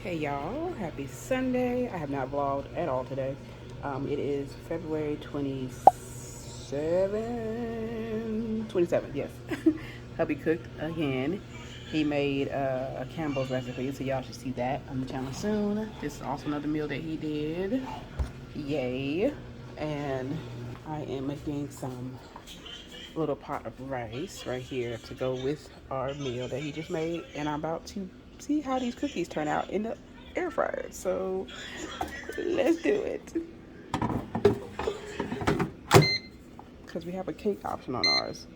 Hey y'all, happy Sunday. I have not vlogged at all today. It is February 27th, yes. Hubby cooked again. He made a Campbell's recipe, so y'all should see that on the channel soon. This is also another meal that he did. Yay. And I am making some little pot of rice right here to go with our meal that he just made, and I'm about to see how these cookies turn out in the air fryer. So let's do it, because we have a cake option on ours.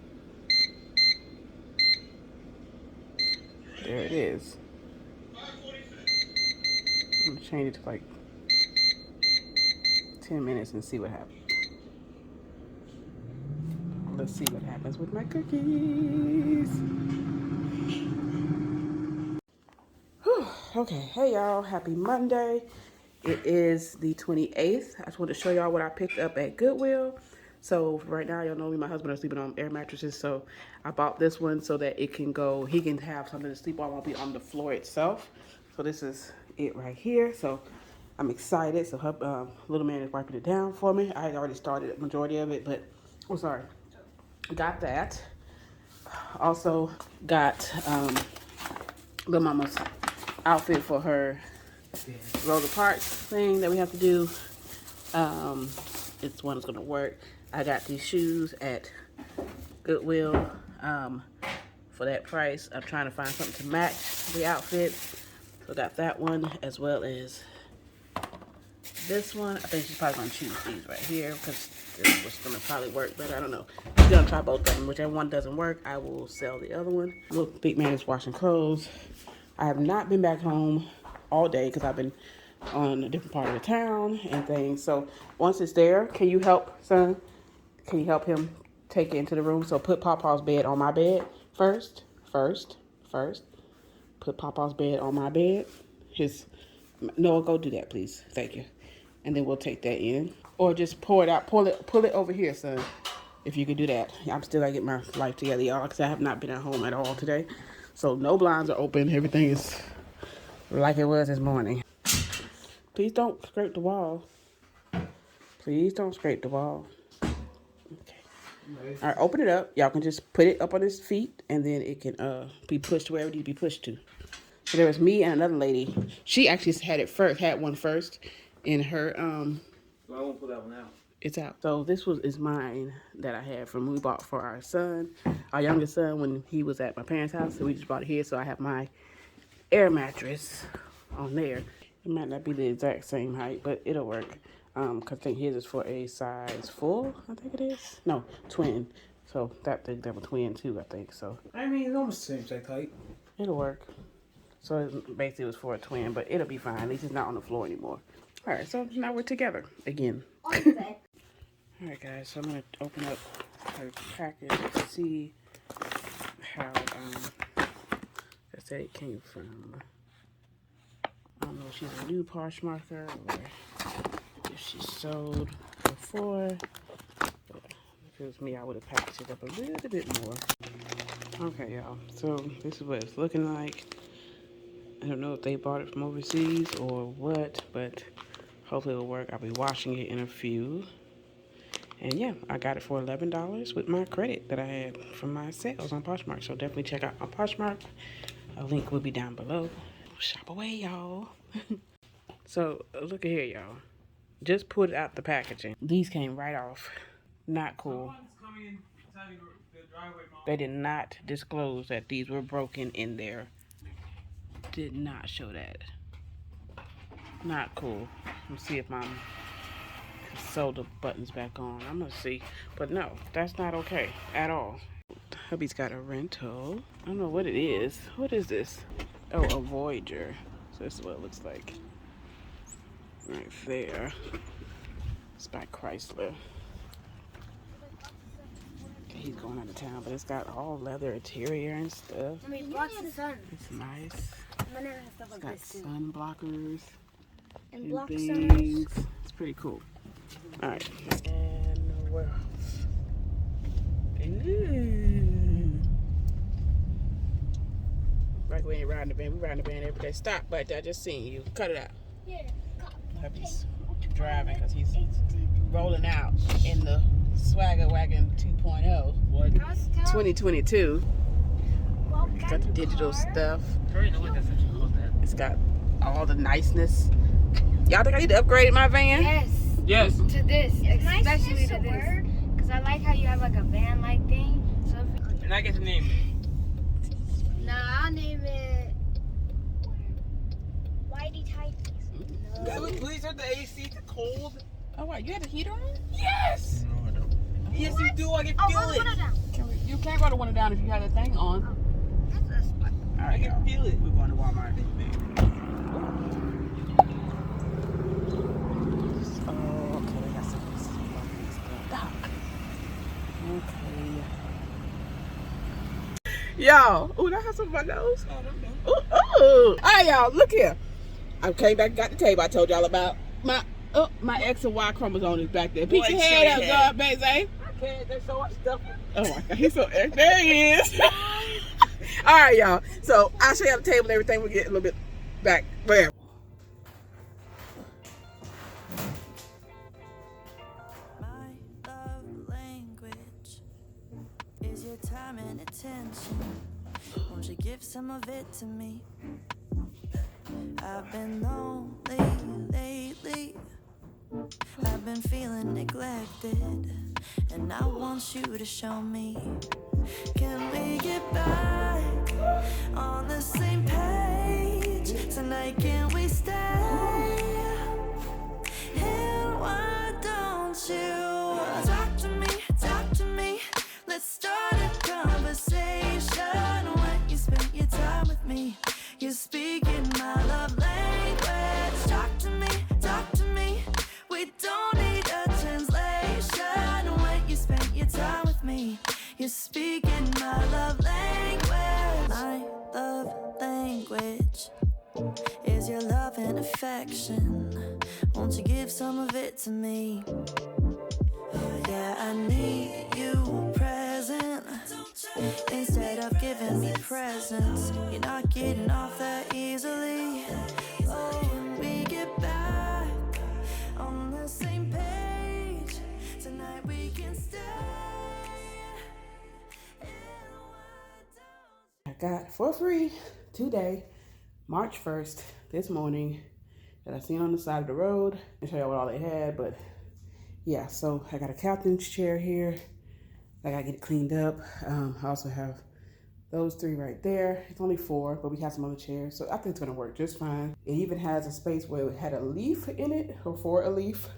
There it is. I'm gonna change it to like 10 minutes and see what happens. Let's see what happens with my cookies. Whew. Okay, hey y'all, happy Monday. It is the 28th. I just wanted to show y'all what I picked up at Goodwill. So right now, y'all know me and my husband are sleeping on air mattresses. So I bought this one so that it can go, he can have something to sleep on, won't be on the floor itself. So this is it right here. So I'm excited. So her little man is wiping it down for me. I had already started the majority of it, but oh, sorry. Got that. Also got little mama's outfit for her Rosa Parks thing that we have to do. It's one that's gonna work. I got these shoes at Goodwill for that price. I'm trying to find something to match the outfit. So I got that one as well as this one. I think she's probably gonna choose these right here because this was gonna probably work better. I don't know. She's gonna try both of them. Whichever one doesn't work, I will sell the other one. Look, big man is washing clothes. I have not been back home all day because I've been on a different part of the town and things. So once it's there, can you help, son? Can you help him take it into the room? So put Pawpaw's bed on my bed first. Put Pawpaw's bed on my bed. Noah, go do that, please. Thank you. And then we'll take that in. Or just pour it out. Pull it over here, son. If you could do that. I'm still gotta get my life together, y'all, because I have not been at home at all today. So no blinds are open. Everything is like it was this morning. Please don't scrape the wall. Please don't scrape the wall. Okay. All right, open it up. Y'all can just put it up on his feet, and then it can be pushed wherever it needs to be pushed to. So there was me and another lady. She actually had one first in her Well, I won't pull that one out. It's out. So this is mine that I had from we bought for our son, our youngest son, when he was at my parents' house. So we just bought it here. So I have my air mattress on there. It might not be the exact same height, but it'll work. Cause I think his is for a size full. I think it is. No, twin. So that thing, that was twin too. I think so. I mean, it's almost the same exact height. It'll work. So basically it was for a twin, but it'll be fine. At least it's not on the floor anymore. All right, so now we're together again. All right, guys, so I'm going to open up her package to see how I said it came from. I don't know if she's a new Poshmarker or if she sold before. But if it was me, I would have packaged it up a little bit more. Okay, y'all, so this is what it's looking like. I don't know if they bought it from overseas or what, but hopefully it'll work. I'll be washing it in a few. And yeah, I got it for $11 with my credit that I had from my sales on Poshmark. So definitely check out my Poshmark. A link will be down below. Shop away, y'all. So look at here, y'all. Just put out the packaging. These came right off. Not cool. They did not disclose that these were broken in there. Did not show that. Not cool. Let's see if my sew the buttons back on. I'm gonna see, but no, that's not okay at all. Hubby's got a rental. I don't know what it is. What is this? Oh, a Voyager. So this is what it looks like right there. It's by Chrysler. Okay, he's going out of town, but it's got all leather interior and stuff. I mean, blocks the sun. It's nice. My nana has stuff like It's got this too. sun blockers And block things. It's pretty cool. All right. And where else? Ooh. like we ain't riding the van. We riding the van every day. Stop right there. I just seen you. Cut it out. Yeah. Hubby's driving because he's rolling out in the Swagger Wagon 2.0. What? 2022. Got the digital stuff. It's got all the niceness. Y'all think I need to upgrade my van? Yes. Yes. To this, especially to this. Because I like how you have like a van-like thing. So if And I get to name it. Nah, I'll name it Whitey Tighties. Please turn the AC to cold. Oh, wow. You had the heater on? Yes. No, I don't. Yes, you do. I can Oh, feel roll the it. window down. You can't roll the window down if you have the thing on. That's a spot. All I right, can y'all. feel it. We're going to Walmart. Oh, okay. They got some stuff. Okay. Y'all. Ooh, that has some of my nose. Ooh, ooh. All right, y'all. Look here. I came back and got the table I told y'all about. My X and Y chromosome is back there. Peek your head up, baby. I can't. There's so much stuff. Oh my God, he's so there he is. All right, y'all. So I'll show you the table and everything. We'll get a little bit back. Where? My love language is your time and attention. Won't you give some of it to me? I've been lonely lately. I've been feeling neglected, and I want you to show me. Can we get back on the same page tonight? Can we stay? And why don't you talk to me? Let's start a conversation. When you spend your time with me, you're speaking my love language. Talk to me. We don't need a translation. When you spend your time with me, you're speaking my love language. My love language is your love and affection. Won't you give some of it to me? Yeah, I need you present. Instead of giving me presents, you're not getting off that easily. Oh, when we get back on the same page tonight, we can stay. I got for free today, March 1st, this morning, that I seen on the side of the road. I'll show you what all they had, but yeah, so I got a captain's chair here. I gotta get it cleaned up. I also have those three right there. It's only 4, but we have some other chairs, so I think it's gonna work just fine. It even has a space where it had a leaf in it, or for a leaf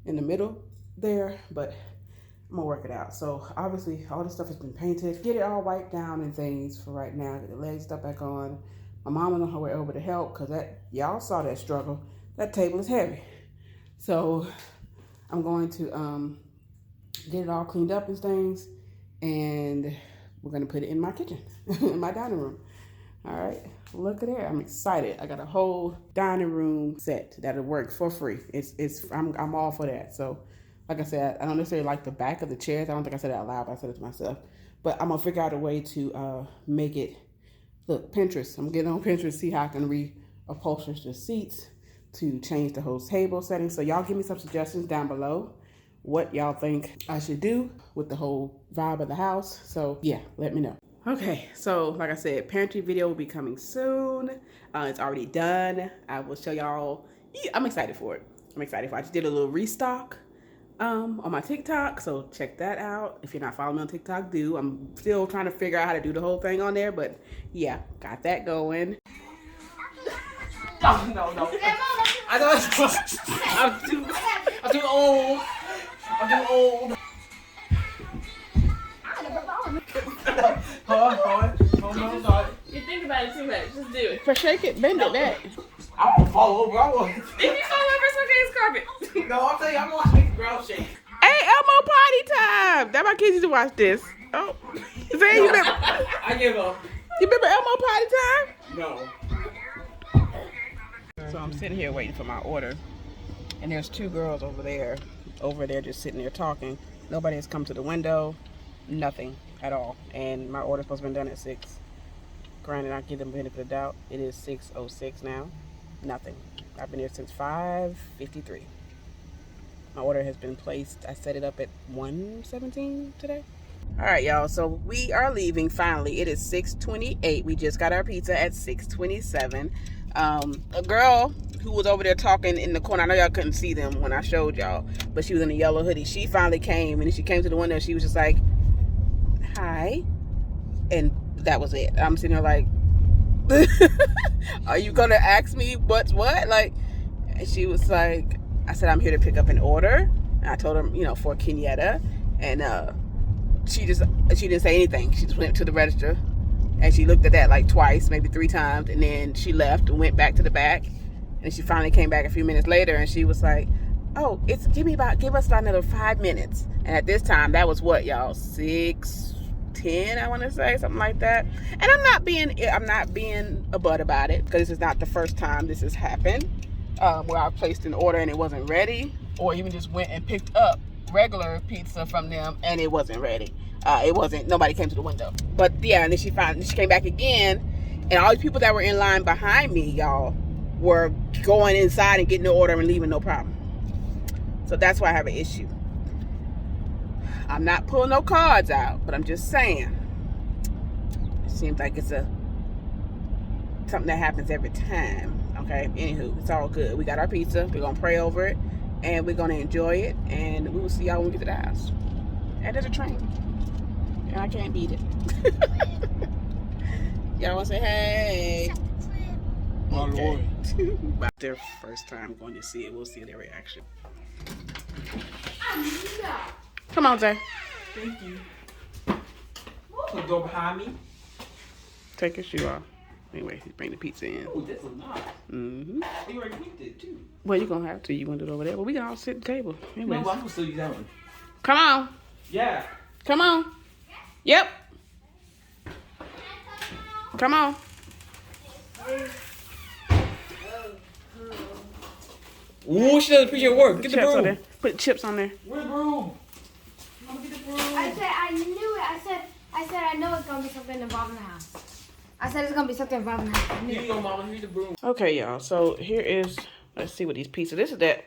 in the middle there, but I'm gonna work it out. So obviously all this stuff has been painted. Get it all wiped down and things for right now. Get the leg stuff back on. My mom is on her way over to help because that y'all saw that struggle. That table is heavy. So I'm going to get it all cleaned up and things, and we're gonna put it in my kitchen, in my dining room. All right, look at there. I'm excited. I got a whole dining room set that'll work for free. I'm all for that. So like I said, I don't necessarily like the back of the chairs. I don't think I said it out loud, but I said it to myself. But I'm gonna figure out a way to make it, look, Pinterest. I'm getting on Pinterest, see how I can reupholster the seats, to change the whole table setting. So y'all give me some suggestions down below what y'all think I should do with the whole vibe of the house. So yeah, let me know. Okay, so like I said, pantry video will be coming soon. It's already done. I will show y'all. I'm excited for it. I just did a little restock on my TikTok, so check that out. If you're not following me on TikTok, do. I'm still trying to figure out how to do the whole thing on there, but yeah, got that going. No. I'm too old. Hold on, sorry. You think about it too much. Just do it. For shake it, bend it back. I'm gonna fall over. If you fall over, it's okay. It's carpet. No, I'm telling you, I'm gonna make the ground shake. Hey, Elmo potty time. That my kids used to watch this. Oh, Zay, you remember? I give up. You remember Elmo potty time? No. So I'm sitting here waiting for my order, and there's 2 girls over there just sitting there talking. Nobody has come to the window, nothing at all. And my order's supposed to be done at 6. Granted, I give them the benefit of the doubt. It is 6:06 now. Nothing. I've been here since 5:53. My order has been placed. I set it up at 1:17 today. All right, y'all. So we are leaving finally. It is 6:28. We just got our pizza at 6:27. A girl who was over there talking in the corner, I know y'all couldn't see them when I showed y'all, but she was in a yellow hoodie. She finally came, and she came to the window. She was just like, "Hi," and that was it. I'm sitting here like, "Are you gonna ask me what's what?" Like, and she was like, I said, "I'm here to pick up an order." And I told her, for Kenyatta, and she didn't say anything. She just went to the register, and she looked at that like twice, maybe 3 times, and then she left and went back to the back. And she finally came back a few minutes later, and she was like, "Oh, give us about another 5 minutes." And at this time, that was what, y'all, 6:10, I want to say, something like that. And I'm not being a butt about it, because this is not the first time this has happened, where I placed an order and it wasn't ready, or even just went and picked up regular pizza from them and it wasn't ready. Nobody came to the window. But yeah, and then she came back again, and all these people that were in line behind me, y'all, were going inside and getting the order and leaving no problem. So that's why I have an issue. I'm not pulling no cards out, but I'm just saying, it seems like it's something that happens every time. Okay, anywho, it's all good. We got our pizza. We're gonna pray over it, and we're gonna enjoy it, and we will see y'all when we get to the house. And there's a train, and I can't beat it. Y'all wanna say hey? Okay. Their first time going to see it. We'll see their reaction. Come on, Zay. Thank you. The door behind me. Take your shoe off. Anyway, he's bringing the pizza in. Oh, this is nice. Mm-hmm. You already picked it too. Well, you're gonna have to. You want it over there, but we can all sit at the table. Anyways. No, but I'm gonna still use that one. Come on. Yeah. Come on. Yep. Come on. Ooh, she doesn't appreciate your work. Get the Chips on broom. there. Put chips on there. Where's the broom? Mama, get the broom. I said I knew it. I said I know it's gonna be something involving the house. I said it's gonna be something involving the house. I knew Here you it. go, Mama. Here's the broom. Okay, y'all. So here is. Let's see what these pizzas. This is that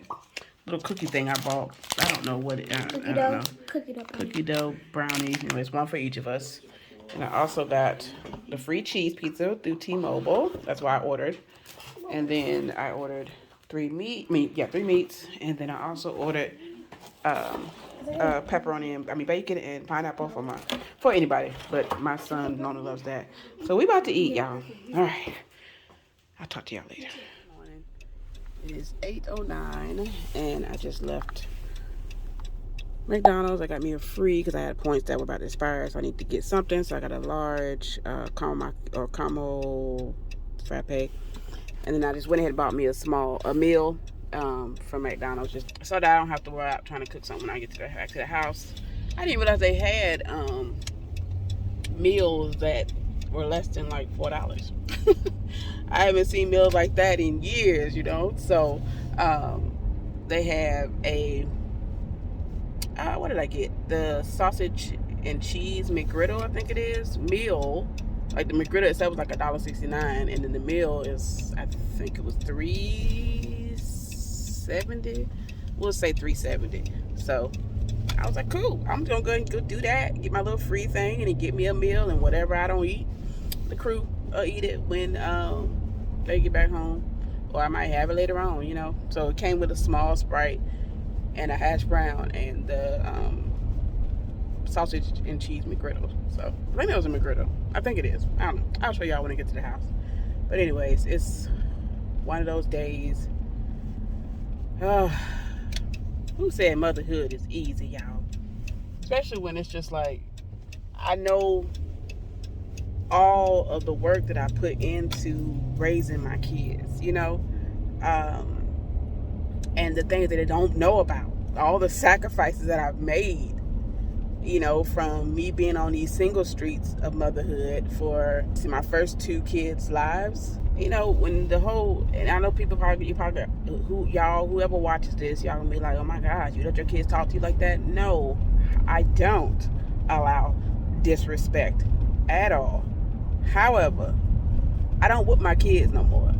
little cookie thing I bought. I don't know what it. I don't know. Cookie dough brownies. Anyways, one for each of us. And I also got the free cheese pizza through T-Mobile. That's why I ordered. And then I ordered 3 meats. And then I also ordered pepperoni and bacon and pineapple for anybody. But my son Nona loves that. So we about to eat, y'all. All right. I'll talk to y'all later. It is 8:09 and I just left McDonald's. I got me a free because I had points that were about to expire, so I need to get something. So I got a large caramel frappe, and then I just went ahead and bought me a meal from McDonald's, just so that I don't have to worry about trying to cook something when I get back to the house. I didn't realize they had meals that were less than like $4. I haven't seen meals like that in years, So they have a what did I get? The sausage and cheese McGriddle, I think it is, meal. Like the McGriddle itself was like $1.69, and then the meal is, I think it was $3.70. We'll say $3.70. So I was like, cool. I'm gonna go and go do that, get my little free thing, and then get me a meal, and whatever I don't eat, the crew will eat it when they get back home, or I might have it later on, So it came with a small Sprite and a hash brown and the sausage and cheese McGriddle. So I think that was a McGriddle. I think it is. I don't know. I'll show y'all when I get to the house. But anyways, it's one of those days. Who said motherhood is easy, y'all? Especially when it's just like, I know all of the work that I put into raising my kids, and the things that they don't know about, all the sacrifices that I've made, from me being on these single streets of motherhood for my first 2 kids' lives. When the whole, and I know whoever watches this, y'all gonna be like, oh my gosh, you let your kids talk to you like that? No, I don't allow disrespect at all. However, I don't whoop my kids no more.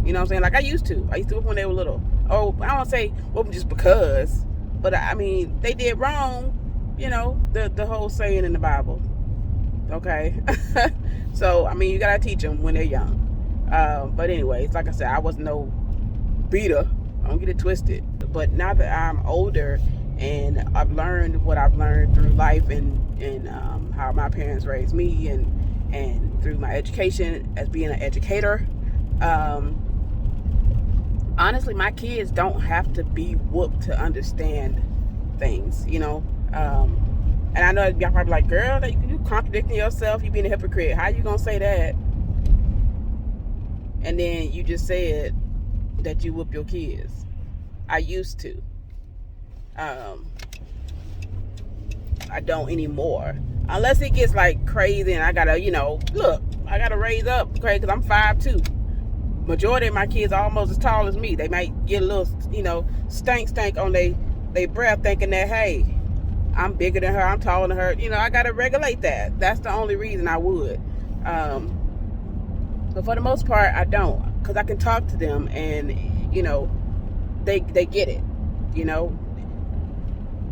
You know what I'm saying? Like I used to whoop when they were little. Oh, I don't say whoop them just because, but I mean, they did wrong. You know, the whole saying in the Bible. Okay. So, I mean, you gotta teach them when they're young. But anyways, like I said, I was no beater. Don't get it twisted. But now that I'm older and I've learned what I've learned through life and how my parents raised me and through my education as being an educator, honestly, my kids don't have to be whooped to understand things, you know. And I know y'all probably like, girl, you contradicting yourself, you being a hypocrite. How you gonna say that? And then you just said that you whoop your kids. I used to. I don't anymore. Unless it gets like crazy and I gotta, you know, look, I gotta raise up crazy because I'm 5'2". Majority of my kids are almost as tall as me. They might get a little, you know, stank on they breath thinking that, hey, I'm bigger than her, I'm taller than her. You know, I gotta regulate that. That's the only reason I would. But for the most part, I don't, because I can talk to them and, you know, they get it. You know,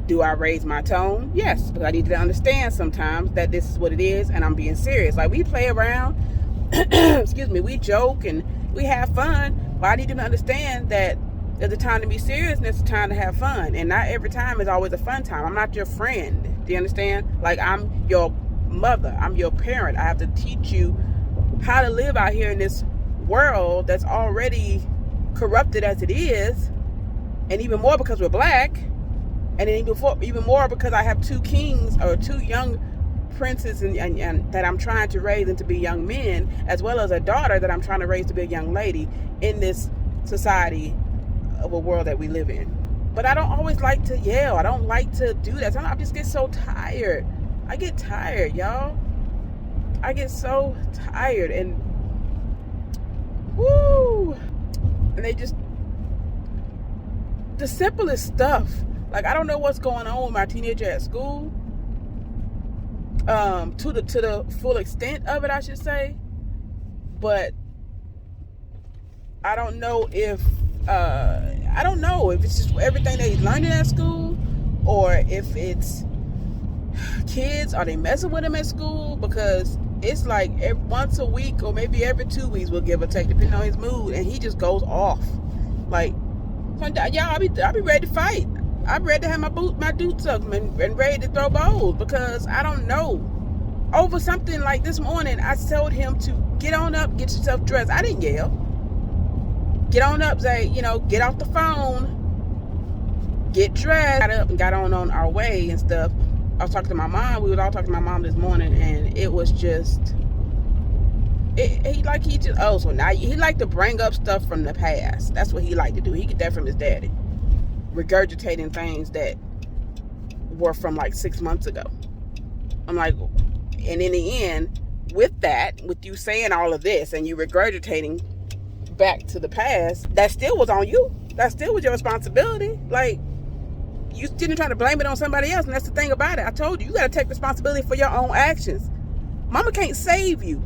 do I raise my tone? Yes, but I need to understand sometimes that this is what it is and I'm being serious. Like, we play around, excuse me, we joke and we have fun, but I need them to understand that there's a time to be serious and there's a time to have fun, and not every time is always a fun time. I'm not your friend. Do you understand? Like, I'm your mother, I'm your parent. I have to teach you how to live out here in this world that's already corrupted as it is, and even more because we're black, and then even more because I have two kings or two young princes and that I'm trying to raise into be young men, as well as a daughter that I'm trying to raise to be a young lady in this society of a world that we live in. But I don't always like to yell. I don't like to do that. Sometimes I just get so tired. I get tired, y'all. I get so tired, and woo, and they just, the simplest stuff. Like, I don't know what's going on with my teenager at school, to the full extent of it, I should say. But I don't know if it's just everything that he's learning at school, or if it's kids, are they messing with him at school? Because it's like once a week or maybe every 2 weeks, we'll give or take, depending on his mood, and he just goes off. Like, y'all, I'll be ready to fight. I'm ready to have my boots up and ready to throw bowls, because I don't know. Over something like this morning, I told him to get on up, get yourself dressed. I didn't yell. Get on up, say, you know, get off the phone, get dressed. Got up and got on our way and stuff. I was talking to my mom. We was all talking to my mom this morning, and it was just, he liked to bring up stuff from the past. That's what he liked to do. He get that from his daddy, regurgitating things that were from like 6 months ago. I'm like, and in the end, with you saying all of this and you regurgitating back to the past, that still was on you. That still was your responsibility. Like, you didn't try to blame it on somebody else, and that's the thing about it. I told you, you got to take responsibility for your own actions. Mama can't save you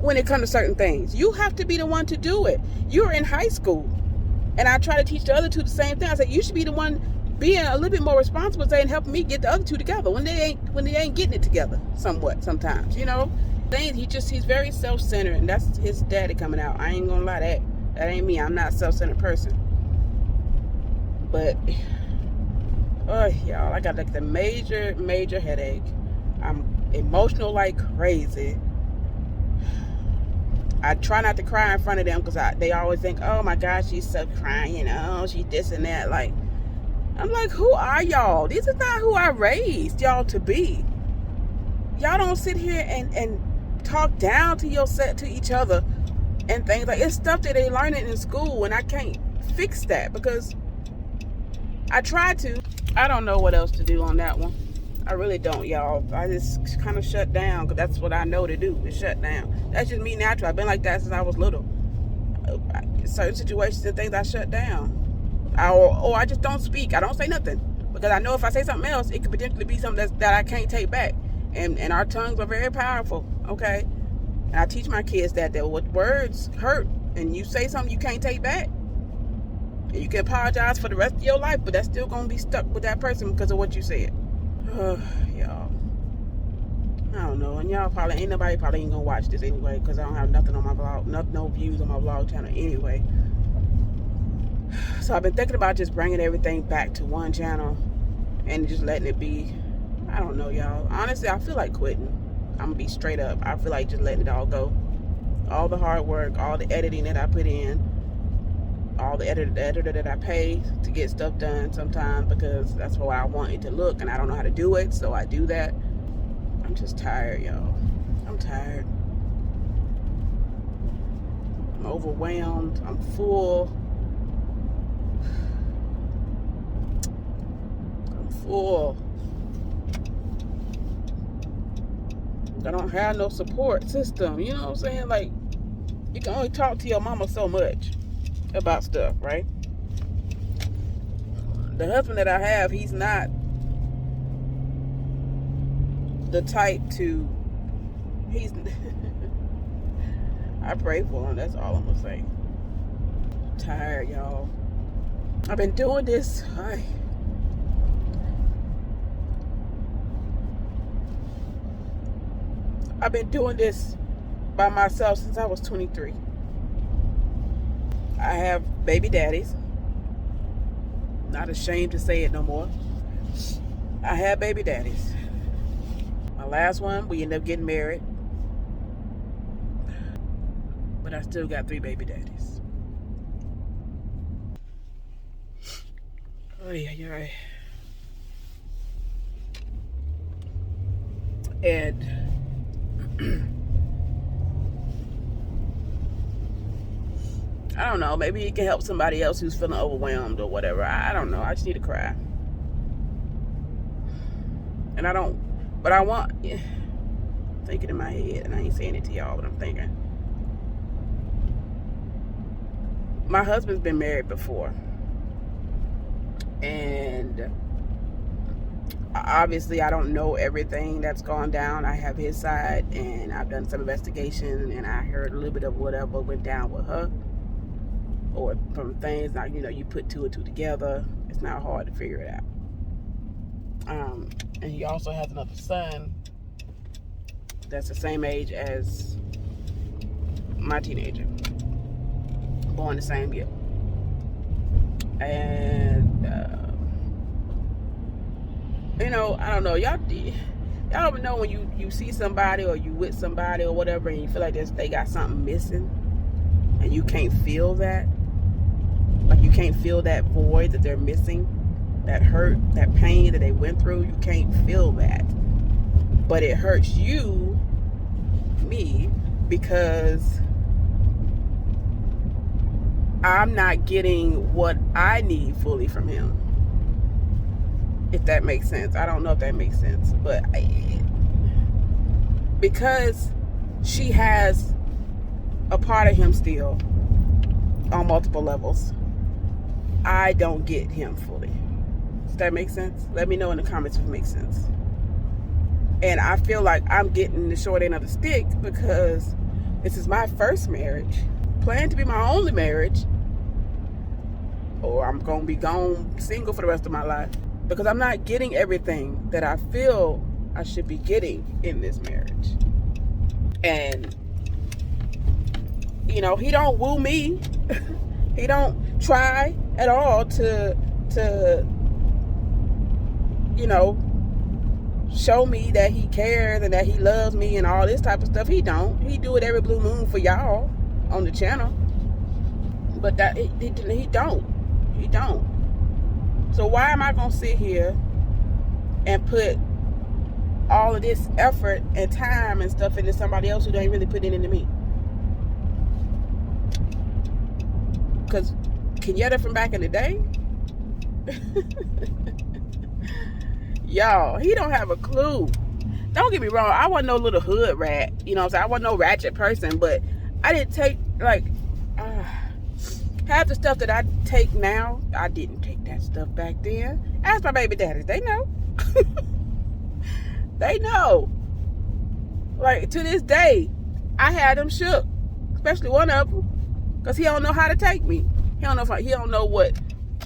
when it comes to certain things. You have to be the one to do it. You're in high school, and I try to teach the other two the same thing. I said, you should be the one being a little bit more responsible, saying, helping me get the other two together when they ain't getting it together sometimes, you know. He's very self-centered, and that's his daddy coming out. I ain't gonna lie, that ain't me. I'm not a self-centered person. But oh, y'all, I got like the major headache. I'm emotional like crazy. I try not to cry in front of them, because they always think, oh my gosh, she's so crying, you know, she's this and that. Like, I'm like, who are y'all? This is not who I raised y'all to be. Y'all don't sit here and talk down to each other and things like, it's stuff that they learning in school, and I can't fix that because I tried to. I don't know what else to do on that one. I really don't, y'all. I just kind of shut down, because that's what I know to do, is shut down. That's just me natural. I've been like that since I was little. Certain situations and things, I shut down. Or I just don't speak. I don't say nothing, because I know if I say something else, it could potentially be something that I can't take back. And our tongues are very powerful, okay? And I teach my kids that what words hurt, and you say something you can't take back. And you can apologize for the rest of your life, but that's still gonna be stuck with that person because of what you said. Y'all, I don't know, and y'all probably ain't nobody gonna watch this anyway because I don't have nothing on my vlog, no views on my vlog channel anyway. So I've been thinking about just bringing everything back to one channel and just letting it be. I don't know, y'all. Honestly, I feel like quitting. I'm gonna be straight up. I feel like just letting it all go. All the hard work, all the editing that I put in, all the editor that I pay to get stuff done sometimes because that's what I want it to look, and I don't know how to do it, so I do that. I'm just tired, y'all. I'm tired. I'm overwhelmed. I'm full. I don't have no support system. You know what I'm saying? Like, you can only talk to your mama so much about stuff, right? The husband that I have, he's not the type to, I pray for him, that's all I'm gonna say. I'm tired, y'all. I've been doing this, I've been doing this by myself since I was 23. I have baby daddies. Not ashamed to say it no more. I have baby daddies. My last one, we ended up getting married. But I still got 3 baby daddies. Oh yeah. And I don't know, maybe it can help somebody else who's feeling overwhelmed or whatever. I don't know. I just need to cry. And I don't, but I want, thinking in my head, and I ain't saying it to y'all, but I'm thinking. My husband's been married before. And obviously I don't know everything that's gone down. I have his side, and I've done some investigation, and I heard a little bit of whatever went down with her, or from things like, you know, you put 2 and 2 together. It's not hard to figure it out. And he also has another son that's the same age as my teenager, born the same year. And you know, I don't know, y'all ever know when you see somebody or you with somebody or whatever, and you feel like they got something missing, and you can't feel that, like you can't feel that void that they're missing, that hurt, that pain that they went through. You can't feel that, but it hurts me, because I'm not getting what I need fully from him. If that makes sense. I don't know if that makes sense, but because she has a part of him still on multiple levels, I don't get him fully. Does that make sense? Let me know in the comments if it makes sense. And I feel like I'm getting the short end of the stick because this is my first marriage, planned to be my only marriage, or I'm gonna be gone single for the rest of my life, because I'm not getting everything that I feel I should be getting in this marriage. And you know, he don't woo me. He don't try at all to you know, show me that he cares and that he loves me and all this type of stuff. He don't. He do it every blue moon for y'all on the channel, but that he don't. So why am I gonna sit here and put all of this effort and time and stuff into somebody else who don't really put it into me? Because Kenyatta from back in the day, y'all, he don't have a clue. Don't get me wrong, I wasn't no little hood rat, you know what I'm saying? I wasn't no ratchet person, but I didn't take, like, half the stuff that I take now, I didn't take that stuff back then. Ask my baby daddies, they know. They know. Like, to this day, I had him shook, especially one of them, because he don't know how to take me. He don't know if he don't know what.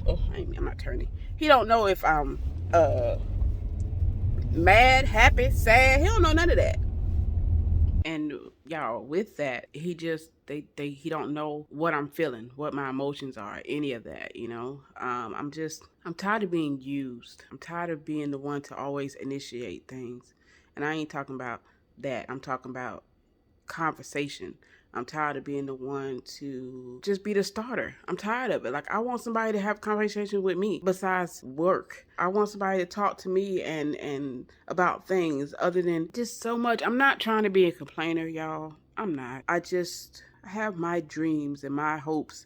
Oh, I'm not turning. He don't know if I'm mad, happy, sad. He don't know none of that. And y'all, with that, he just he don't know what I'm feeling, what my emotions are, any of that, you know. I'm tired of being used. I'm tired of being the one to always initiate things. And I ain't talking about that. I'm talking about conversation. I'm tired of being the one to just be the starter. I'm tired of it. Like, I want somebody to have conversations with me besides work. I want somebody to talk to me and about things other than just so much. I'm not trying to be a complainer, y'all. I'm not. I have my dreams and my hopes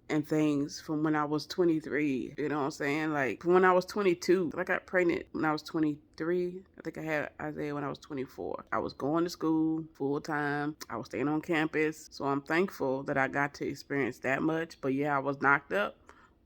and things from when I was 23. You know what I'm saying? Like, from when I was 22. I got pregnant when I was 23. I think I had Isaiah when I was 24. I was going to school full time. I was staying on campus. So I'm thankful that I got to experience that much. But yeah, I was knocked up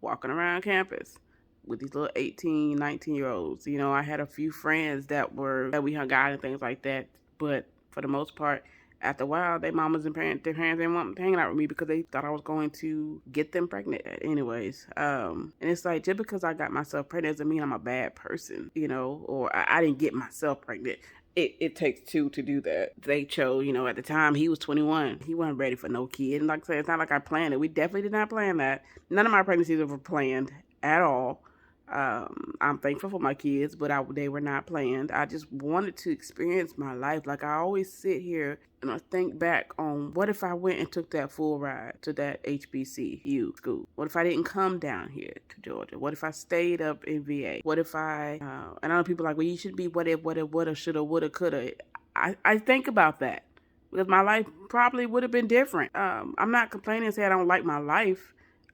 walking around campus with these little 18, 19-year-olds. You know, I had a few friends that we hung out and things like that. But for the most part, after a while, their mamas and parents didn't want hanging out with me because they thought I was going to get them pregnant anyways. And it's like, just because I got myself pregnant doesn't mean I'm a bad person, you know, or I didn't get myself pregnant. It takes two to do that. They chose, you know, at the time he was 21. He wasn't ready for no kid. And like I said, it's not like I planned it. We definitely did not plan that. None of my pregnancies were planned at all. I'm thankful for my kids, but they were not planned. I just wanted to experience my life. Like, I always sit here and I think back on, what if I went and took that full ride to that HBCU school? What if I didn't come down here to Georgia? What if I stayed up in VA? What if and I know people are like, well, you should be what if, woulda, shoulda, woulda, coulda. I think about that because my life probably would have been different. I'm not complaining and saying I don't like my life.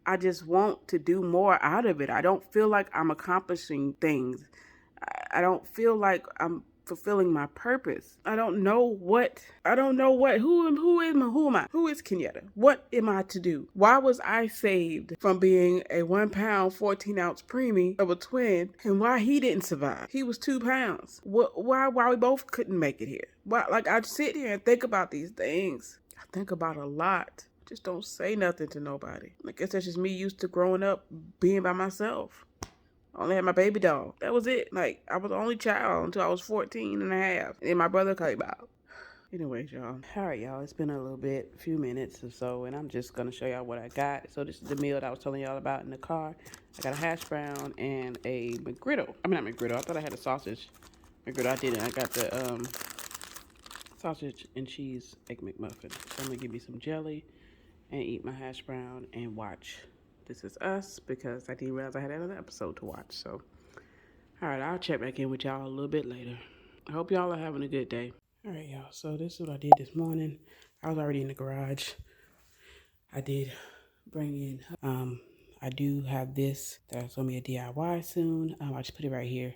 I just want to do more out of it. I don't feel like I'm accomplishing things. I don't feel like I'm fulfilling my purpose. Who am I? Who is Kenyatta? What am I to do? Why was I saved from being a 1 pound, 14 ounce preemie of a twin, and why he didn't survive? He was 2 pounds. Why we both couldn't make it here? Why? Like, I sit here and think about these things. I think about a lot. Just don't say nothing to nobody. I guess that's just me used to growing up being by myself. I only had my baby doll. That was it. Like, I was the only child until I was 14 and a half. And then my brother came out. Anyways, y'all. All right, y'all. It's been a few minutes or so, and I'm just going to show y'all what I got. So this is the meal that I was telling y'all about in the car. I got a hash brown and a McGriddle. I mean, not McGriddle. I thought I had a sausage McGriddle. I didn't. I got the sausage and cheese egg McMuffin. So I'm going to give me some jelly and eat my hash brown and watch This Is Us because I didn't realize I had another episode to watch. So, all right, I'll check back in with y'all a little bit later. I hope y'all are having a good day. All right, y'all. So this is what I did this morning. I was already in the garage. I did bring in, I do have this that's going to be a DIY soon. I just put it right here.